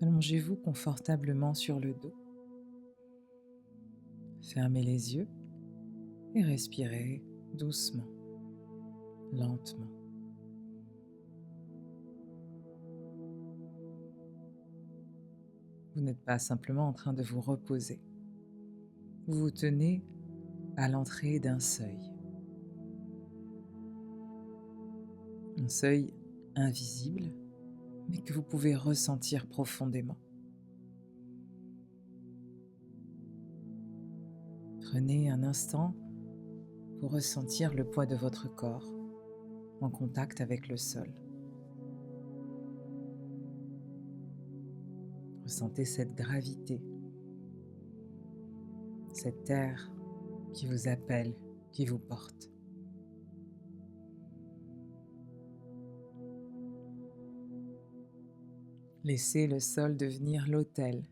Allongez-vous confortablement sur le dos. Fermez les yeux et respirez doucement, lentement. Vous n'êtes pas simplement en train de vous reposer. Vous vous tenez à l'entrée d'un seuil. Un seuil invisible, mais que vous pouvez ressentir profondément. Prenez un instant pour ressentir le poids de votre corps en contact avec le sol. Ressentez cette gravité, cette terre qui vous appelle, qui vous porte. Laissez le sol devenir l'autel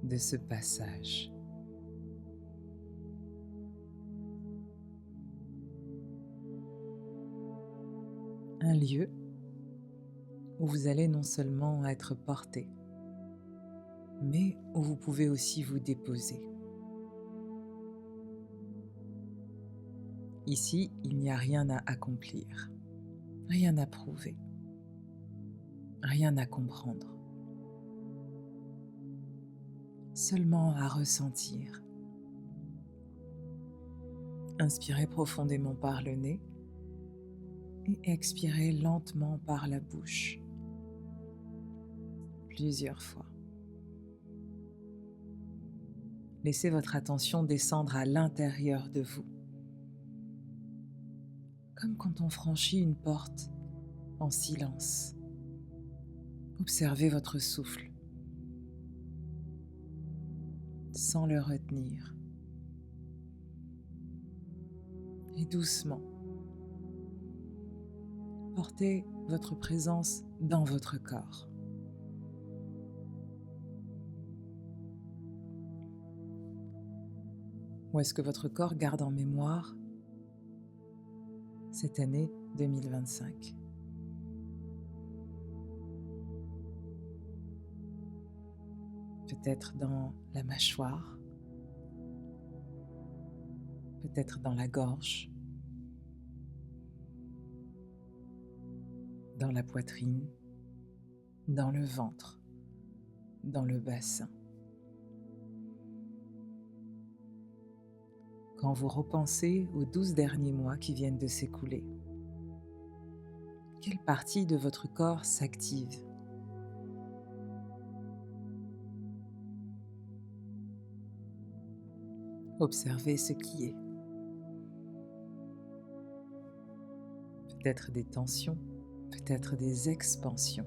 de ce passage. Un lieu où vous allez non seulement être porté, mais où vous pouvez aussi vous déposer. Ici, il n'y a rien à accomplir, rien à prouver, rien à comprendre, seulement à ressentir. Inspirez profondément par le nez et expirez lentement par la bouche, plusieurs fois. Laissez votre attention descendre à l'intérieur de vous, comme quand on franchit une porte en silence. Observez votre souffle, sans le retenir. Et doucement, portez votre présence dans votre corps. Où est-ce que votre corps garde en mémoire cette année 2025? Peut-être dans la mâchoire, peut-être dans la gorge, dans la poitrine, dans le ventre, dans le bassin. Quand vous repensez aux 12 derniers mois qui viennent de s'écouler, quelle partie de votre corps s'active? Observez ce qui est. Peut-être des tensions, peut-être des expansions.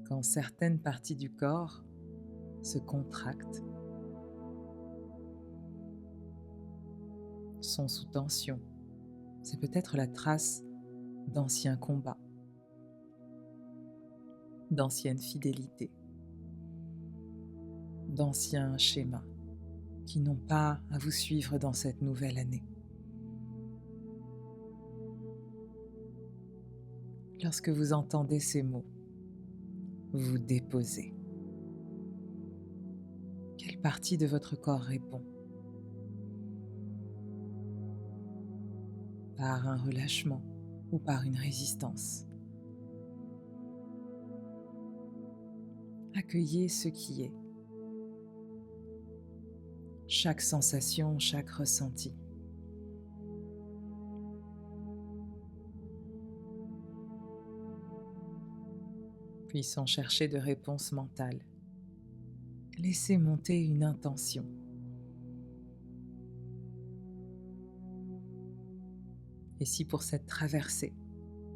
Quand certaines parties du corps se contractent, sont sous tension, c'est peut-être la trace d'anciens combats, d'anciennes fidélités, d'anciens schémas qui n'ont pas à vous suivre dans cette nouvelle année. Lorsque vous entendez ces mots, vous déposez. Quelle partie de votre corps répond? Par un relâchement ou par une résistance? Accueillez ce qui est. Chaque sensation, chaque ressenti. Puis sans chercher de réponse mentale, laissez monter une intention. Et si pour cette traversée,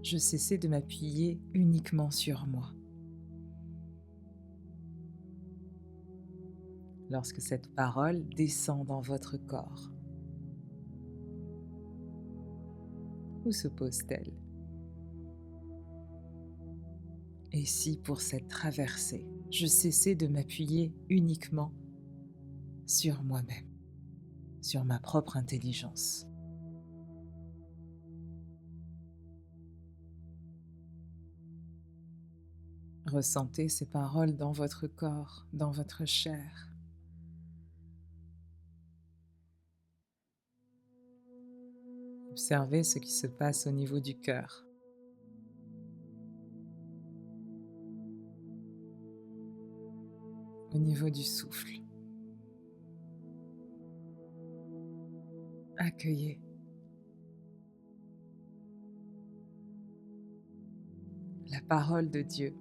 je cessais de m'appuyer uniquement sur moi? Lorsque cette parole descend dans votre corps, où se pose-t-elle? Et si pour cette traversée, je cessais de m'appuyer uniquement sur moi-même, sur ma propre intelligence? Ressentez ces paroles dans votre corps, dans votre chair. Observez ce qui se passe au niveau du cœur, au niveau du souffle. Accueillez. La parole de Dieu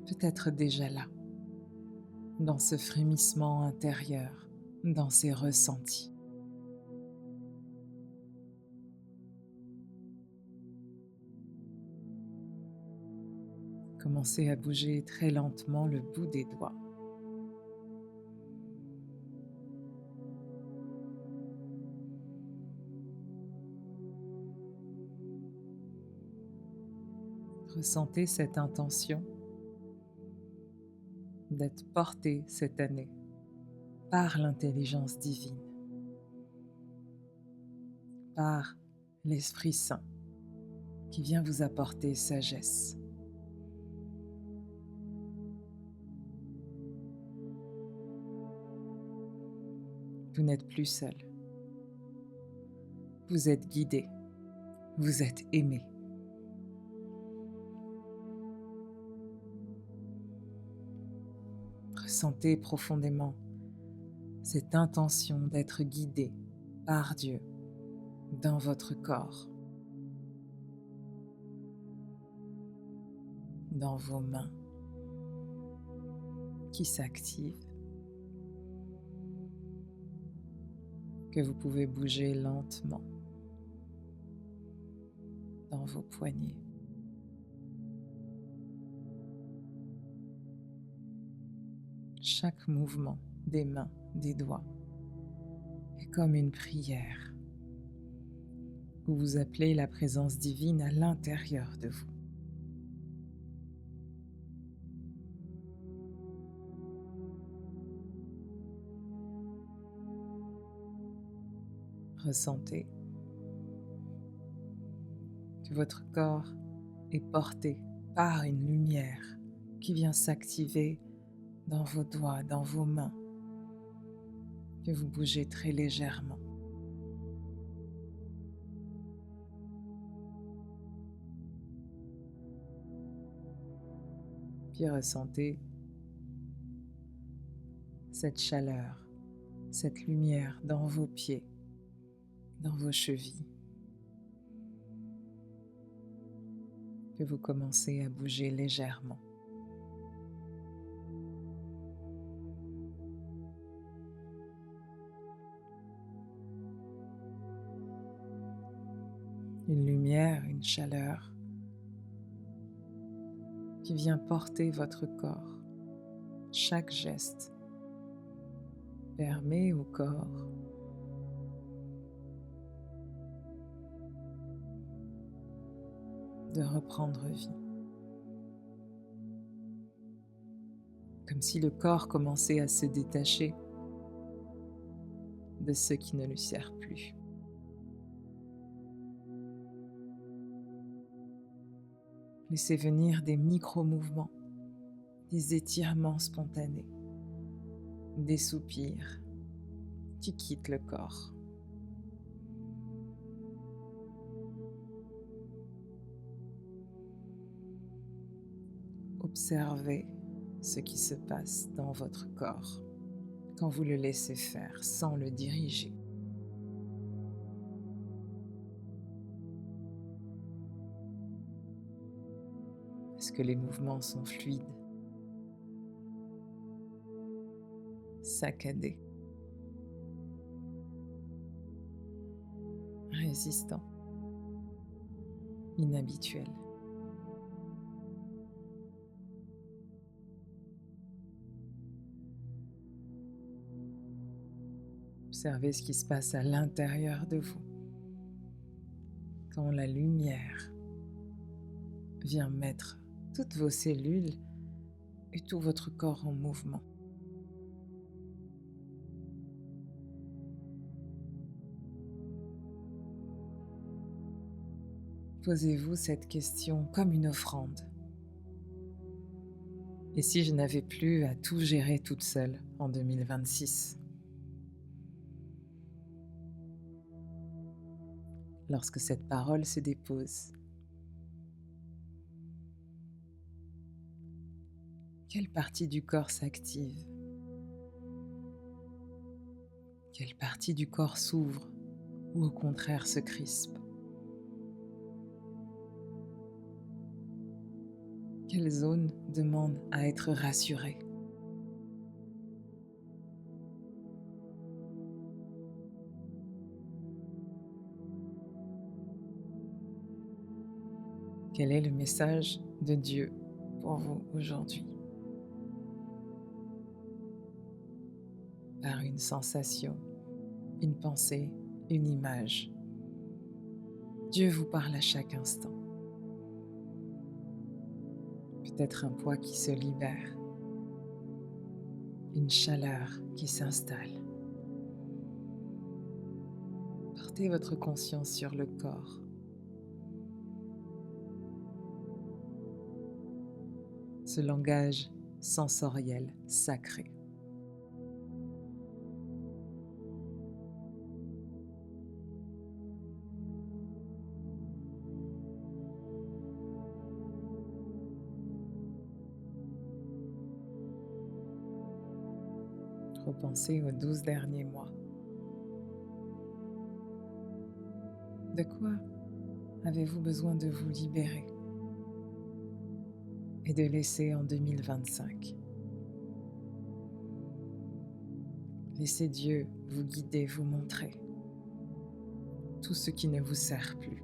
peut être déjà là, dans ce frémissement intérieur, dans ces ressentis. Commencez à bouger très lentement le bout des doigts. Ressentez cette intention d'être porté cette année par l'intelligence divine, par l'Esprit Saint qui vient vous apporter sagesse. Vous n'êtes plus seul. Vous êtes guidé. Vous êtes aimé. Ressentez profondément cette intention d'être guidé par Dieu dans votre corps, dans vos mains qui s'activent, que vous pouvez bouger lentement dans vos poignets. Chaque mouvement des mains, des doigts est comme une prière où vous appelez la présence divine à l'intérieur de vous. Ressentez que votre corps est porté par une lumière qui vient s'activer dans vos doigts, dans vos mains, que vous bougez très légèrement. Puis ressentez cette chaleur, cette lumière dans vos pieds, dans vos chevilles, que vous commencez à bouger légèrement. Une lumière, une chaleur qui vient porter votre corps. Chaque geste permet au corps de reprendre vie. Comme si le corps commençait à se détacher de ce qui ne lui sert plus. Laissez venir des micro-mouvements, des étirements spontanés, des soupirs qui quittent le corps. Observez ce qui se passe dans votre corps quand vous le laissez faire sans le diriger. Est-ce que les mouvements sont fluides, saccadés, résistants, inhabituels? Observez ce qui se passe à l'intérieur de vous quand la lumière vient mettre toutes vos cellules et tout votre corps en mouvement. Posez-vous cette question comme une offrande. Et si je n'avais plus à tout gérer toute seule en 2026? Lorsque cette parole se dépose, quelle partie du corps s'active? Quelle partie du corps s'ouvre ou au contraire se crispe? Quelle zone demande à être rassurée? Quel est le message de Dieu pour vous aujourd'hui? Par une sensation, une pensée, une image. Dieu vous parle à chaque instant. Peut-être un poids qui se libère, une chaleur qui s'installe. Portez votre conscience sur le corps. Ce langage sensoriel sacré. Repensez aux 12 derniers mois. De quoi avez-vous besoin de vous libérer et de laisser en 2025? Laissez Dieu vous guider, vous montrer tout ce qui ne vous sert plus,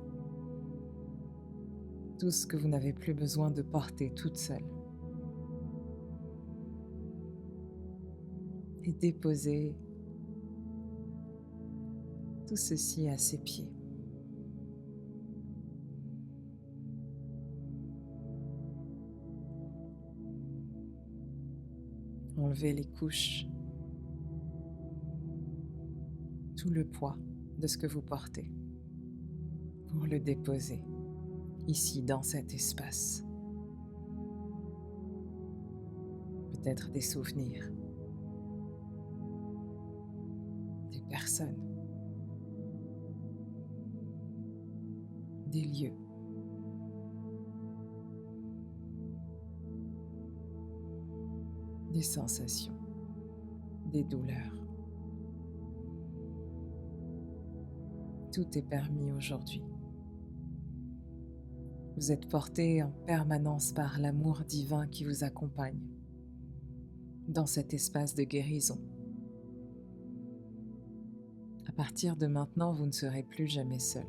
tout ce que vous n'avez plus besoin de porter toute seule. Et déposez tout ceci à ses pieds. Enlevez les couches, tout le poids de ce que vous portez pour le déposer ici dans cet espace. Peut-être des souvenirs, des personnes, des lieux. Des sensations, des douleurs. Tout est permis aujourd'hui. Vous êtes porté en permanence par l'amour divin qui vous accompagne dans cet espace de guérison. À partir de maintenant, vous ne serez plus jamais seul.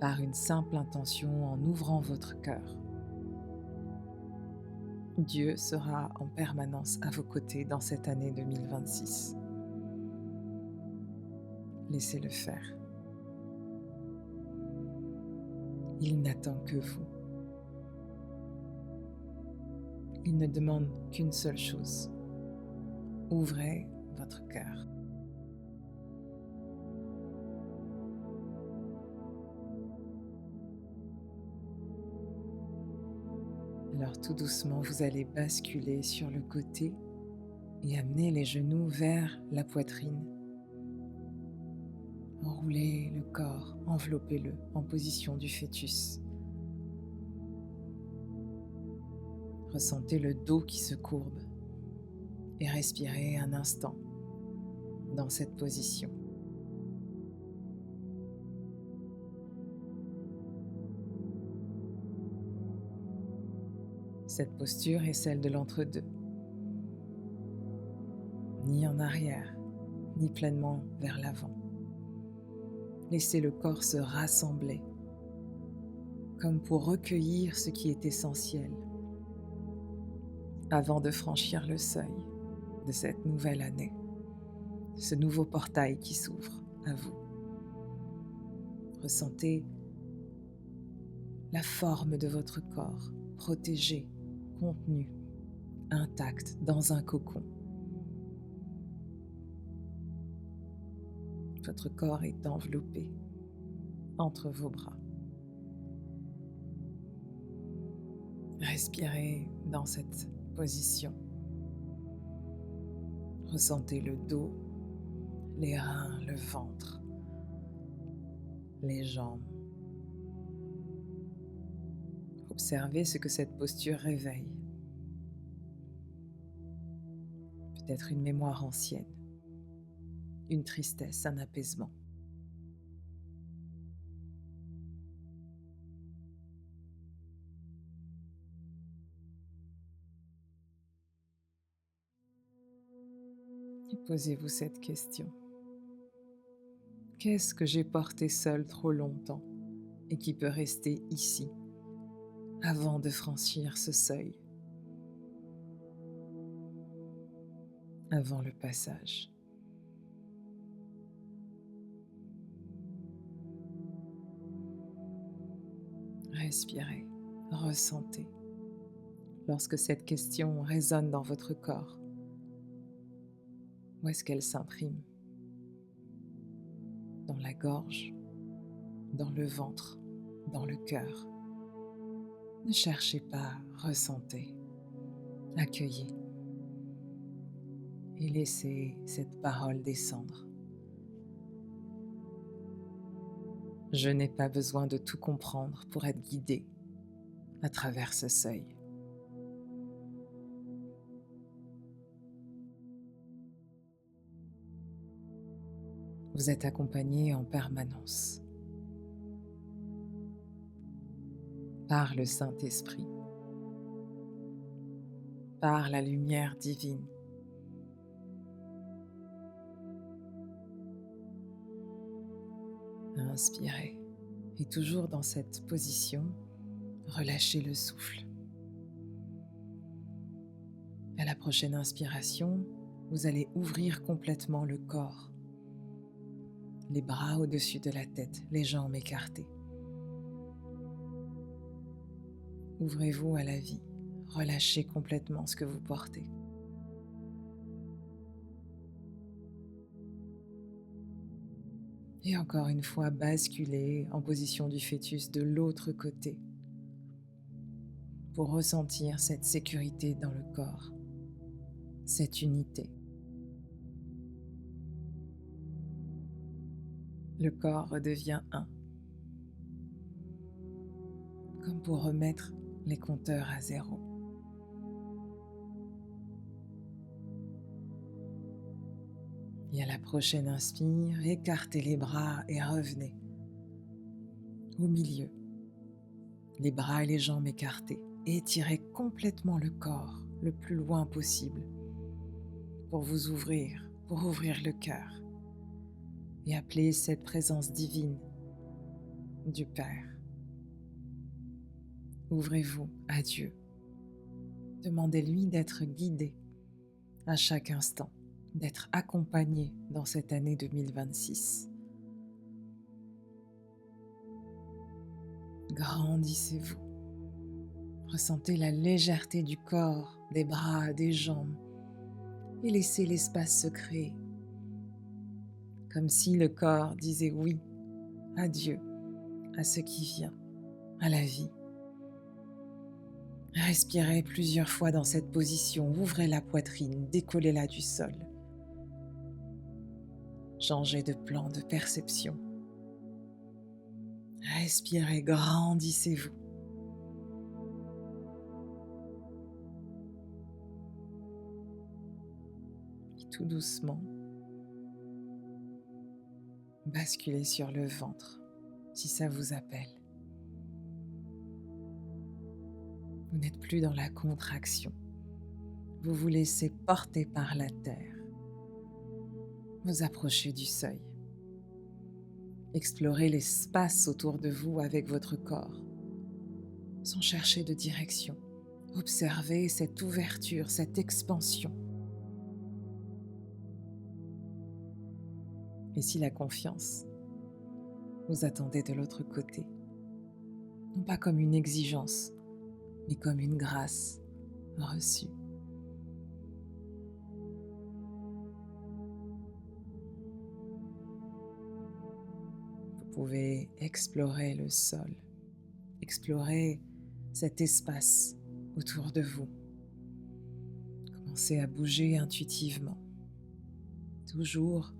Par une simple intention, en ouvrant votre cœur, Dieu sera en permanence à vos côtés dans cette année 2026. Laissez-le faire. Il n'attend que vous. Il ne demande qu'une seule chose. Ouvrez votre cœur. Alors tout doucement, vous allez basculer sur le côté et amener les genoux vers la poitrine. Enroulez le corps, enveloppez-le en position du fœtus. Ressentez le dos qui se courbe et respirez un instant dans cette position. Cette posture est celle de l'entre-deux. Ni en arrière, ni pleinement vers l'avant. Laissez le corps se rassembler, comme pour recueillir ce qui est essentiel, avant de franchir le seuil de cette nouvelle année, ce nouveau portail qui s'ouvre à vous. Ressentez la forme de votre corps, protégé, contenu, intact dans un cocon. Votre corps est enveloppé entre vos bras. Respirez dans cette position. Ressentez le dos, les reins, le ventre, les jambes. Observez ce que cette posture réveille. Peut-être une mémoire ancienne, une tristesse, un apaisement. Et posez-vous cette question. Qu'est-ce que j'ai porté seul trop longtemps et qui peut rester ici avant de franchir ce seuil, avant le passage? Respirez, ressentez. Lorsque cette question résonne dans votre corps, où est-ce qu'elle s'imprime? Dans la gorge, dans le ventre, dans le cœur? Ne cherchez pas, ressentez, accueillez et laissez cette parole descendre. Je n'ai pas besoin de tout comprendre pour être guidé à travers ce seuil. Vous êtes accompagné en permanence par le Saint-Esprit, par la lumière divine. Inspirez et toujours dans cette position, relâchez le souffle. À la prochaine inspiration, vous allez ouvrir complètement le corps, les bras au-dessus de la tête, les jambes écartées. Ouvrez-vous à la vie, relâchez complètement ce que vous portez. Et encore une fois, basculez en position du fœtus de l'autre côté pour ressentir cette sécurité dans le corps, cette unité. Le corps redevient un, comme pour remettre les compteurs à zéro. Et à la prochaine inspire, écartez les bras et revenez au milieu. Les bras et les jambes écartés. Et étirez complètement le corps le plus loin possible pour vous ouvrir, pour ouvrir le cœur et appeler cette présence divine du Père. Ouvrez-vous à Dieu. Demandez-lui d'être guidé à chaque instant, d'être accompagné dans cette année 2026. Grandissez-vous. Ressentez la légèreté du corps, des bras, des jambes et laissez l'espace se créer. Comme si le corps disait oui à Dieu, à ce qui vient, à la vie. Respirez plusieurs fois dans cette position, ouvrez la poitrine, décollez-la du sol. Changez de plan de perception. Respirez, grandissez-vous. Et tout doucement, basculez sur le ventre, si ça vous appelle. Vous n'êtes plus dans la contraction. Vous vous laissez porter par la terre. Vous approchez du seuil. Explorez l'espace autour de vous avec votre corps, sans chercher de direction. Observez cette ouverture, cette expansion. Et si la confiance vous attendait de l'autre côté, non pas comme une exigence, mais comme une grâce reçue. Vous pouvez explorer le sol, explorer cet espace autour de vous. Commencez à bouger intuitivement, toujours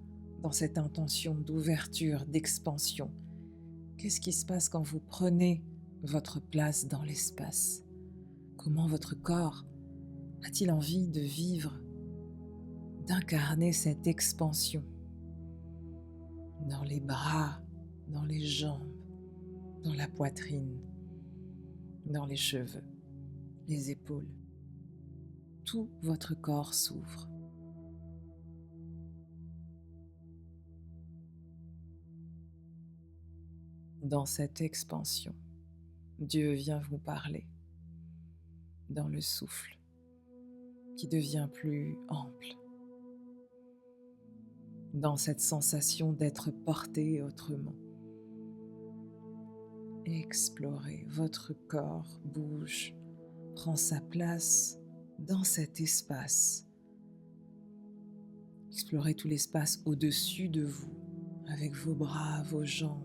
dans cette intention d'ouverture, d'expansion. Qu'est-ce qui se passe quand vous prenez votre place dans l'espace? Comment votre corps a-t-il envie de vivre, d'incarner cette expansion dans les bras, dans les jambes, dans la poitrine, dans les cheveux, les épaules? Tout votre corps s'ouvre. Dans cette expansion, Dieu vient vous parler dans le souffle qui devient plus ample, dans cette sensation d'être porté autrement. Explorez, votre corps bouge, prend sa place dans cet espace. Explorez tout l'espace au-dessus de vous, avec vos bras, vos jambes.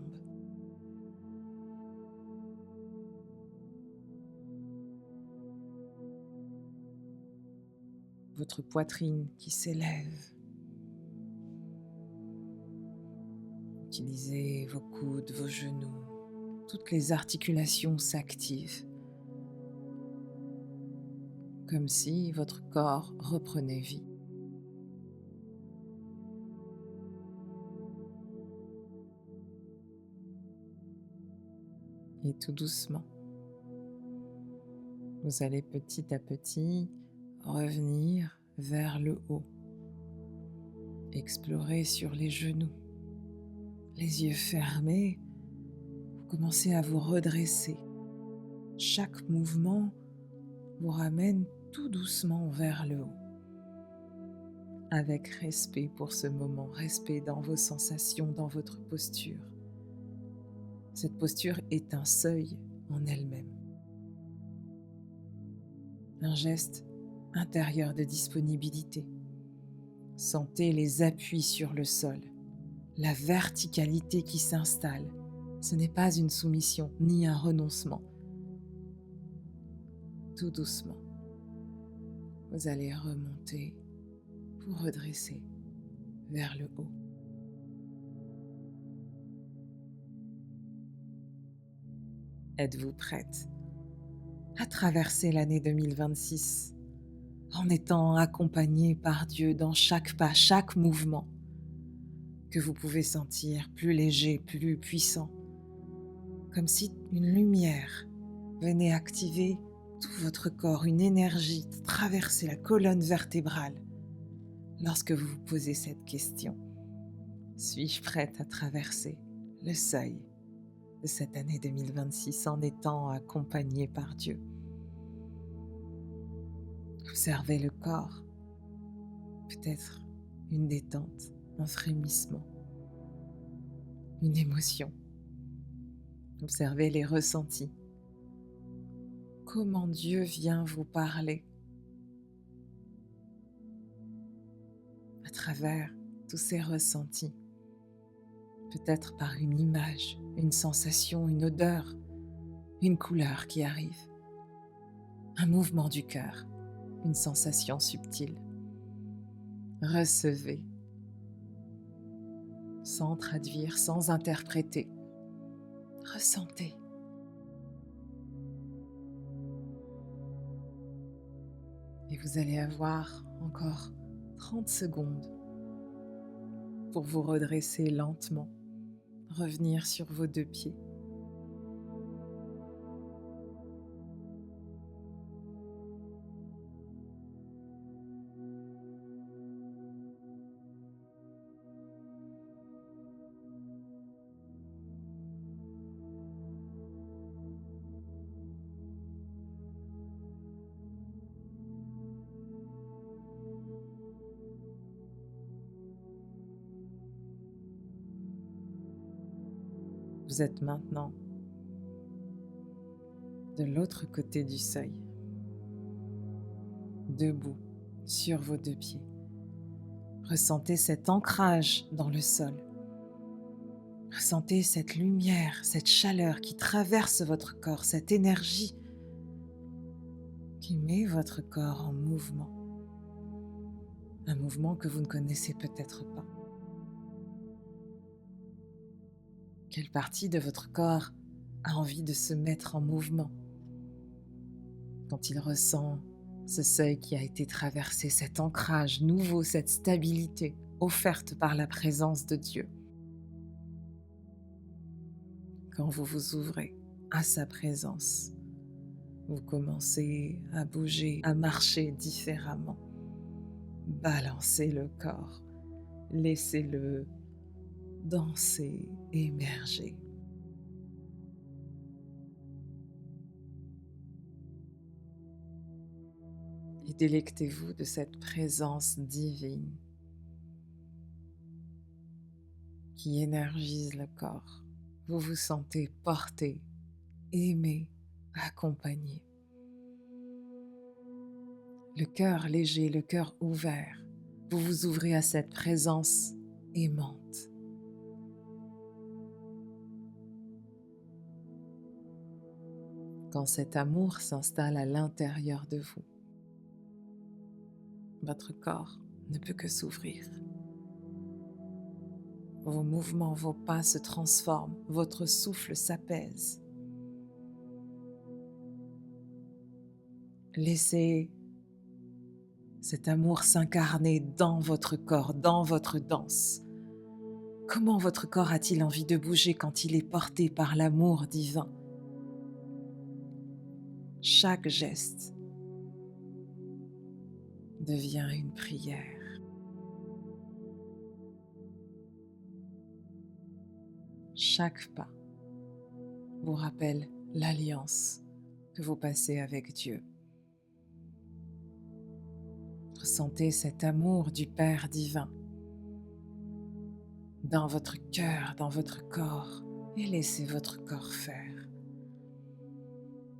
Votre poitrine qui s'élève. Utilisez vos coudes, vos genoux. Toutes les articulations s'activent. Comme si votre corps reprenait vie. Et tout doucement, vous allez petit à petit revenir vers le haut. Explorer sur les genoux. Les yeux fermés, vous commencez à vous redresser. Chaque mouvement vous ramène tout doucement vers le haut. Avec respect pour ce moment, respect dans vos sensations, dans votre posture. Cette posture est un seuil en elle-même. Un geste intérieur de disponibilité. Sentez les appuis sur le sol, la verticalité qui s'installe. Ce n'est pas une soumission ni un renoncement. Tout doucement, vous allez remonter, vous redresser vers le haut. Êtes-vous prête à traverser l'année 2026 en étant accompagnée par Dieu dans chaque pas, chaque mouvement que vous pouvez sentir plus léger, plus puissant, comme si une lumière venait activer tout votre corps, une énergie traverser la colonne vertébrale lorsque vous vous posez cette question. Suis-je prête à traverser le seuil de cette année 2026 en étant accompagnée par Dieu? Observez le corps, peut-être une détente, un frémissement, une émotion. Observez les ressentis. Comment Dieu vient vous parler à travers tous ces ressentis, peut-être par une image, une sensation, une odeur, une couleur qui arrive, un mouvement du cœur, une sensation subtile. Recevez, sans traduire, sans interpréter. Ressentez. Et vous allez avoir encore 30 secondes pour vous redresser lentement, revenir sur vos deux pieds. Vous êtes maintenant de l'autre côté du seuil, debout sur vos deux pieds. Ressentez cet ancrage dans le sol. Ressentez cette lumière, cette chaleur qui traverse votre corps, cette énergie qui met votre corps en mouvement, un mouvement que vous ne connaissez peut-être pas. Quelle partie de votre corps a envie de se mettre en mouvement quand il ressent ce seuil qui a été traversé, cet ancrage nouveau, cette stabilité offerte par la présence de Dieu? Quand vous vous ouvrez à sa présence, vous commencez à bouger, à marcher différemment. Balancez le corps, laissez-le danser, émerger. Et délectez-vous de cette présence divine qui énergise le corps. Vous vous sentez porté, aimé, accompagné. Le cœur léger, le cœur ouvert, vous vous ouvrez à cette présence aimante. Quand cet amour s'installe à l'intérieur de vous, votre corps ne peut que s'ouvrir. Vos mouvements, vos pas se transforment, votre souffle s'apaise. Laissez cet amour s'incarner dans votre corps, dans votre danse. Comment votre corps a-t-il envie de bouger quand il est porté par l'amour divin? Chaque geste devient une prière. Chaque pas vous rappelle l'alliance que vous passez avec Dieu. Ressentez cet amour du Père divin dans votre cœur, dans votre corps, et laissez votre corps faire.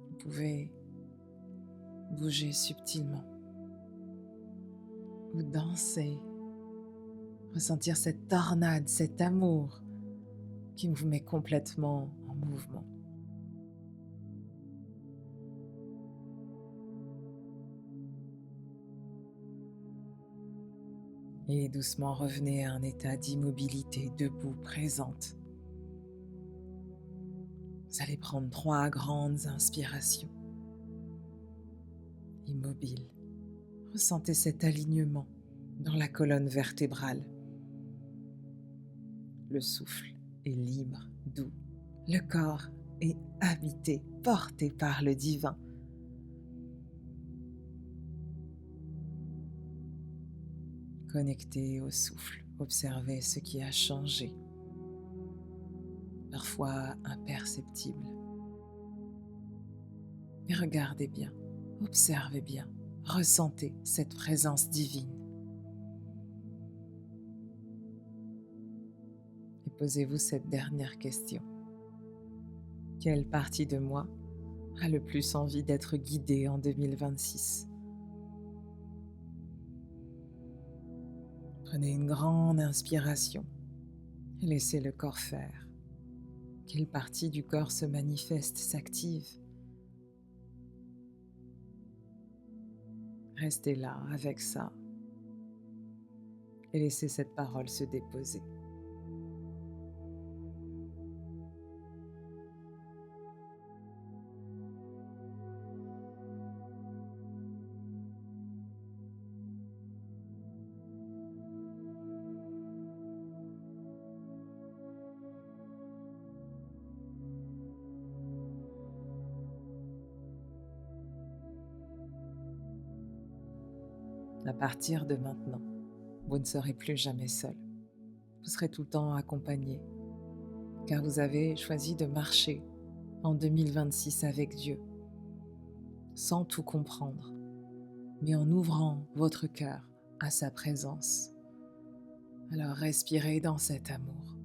Vous pouvez bouger subtilement ou danser, ressentir cette tornade, cet amour qui vous met complètement en mouvement. Et doucement revenez à un état d'immobilité, debout, présente. Vous allez prendre 3 grandes inspirations. Immobile. Ressentez cet alignement dans la colonne vertébrale. Le souffle est libre, doux. Le corps est habité, porté par le divin. Connectez au souffle, observez ce qui a changé, parfois imperceptible. Et regardez bien, observez bien, ressentez cette présence divine. Et posez-vous cette dernière question. Quelle partie de moi a le plus envie d'être guidée en 2026 ? Prenez une grande inspiration et laissez le corps faire. Quelle partie du corps se manifeste, s'active ? Restez là avec ça et laissez cette parole se déposer. À partir de maintenant, vous ne serez plus jamais seul. Vous serez tout le temps accompagné, car vous avez choisi de marcher en 2026 avec Dieu, sans tout comprendre, mais en ouvrant votre cœur à sa présence. Alors respirez dans cet amour.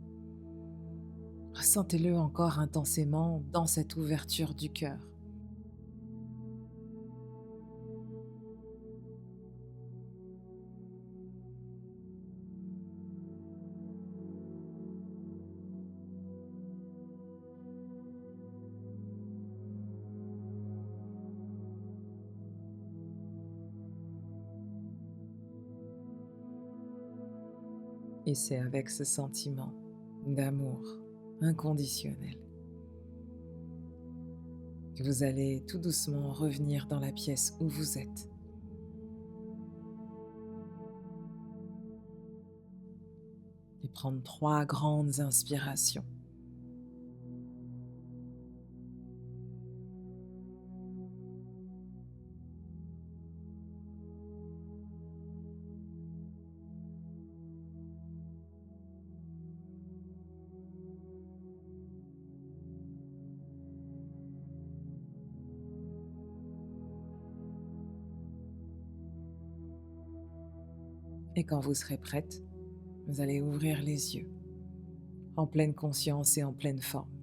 Ressentez-le encore intensément dans cette ouverture du cœur. Et c'est avec ce sentiment d'amour inconditionnel que vous allez tout doucement revenir dans la pièce où vous êtes et prendre 3 grandes inspirations. Et quand vous serez prête, vous allez ouvrir les yeux, en pleine conscience et en pleine forme.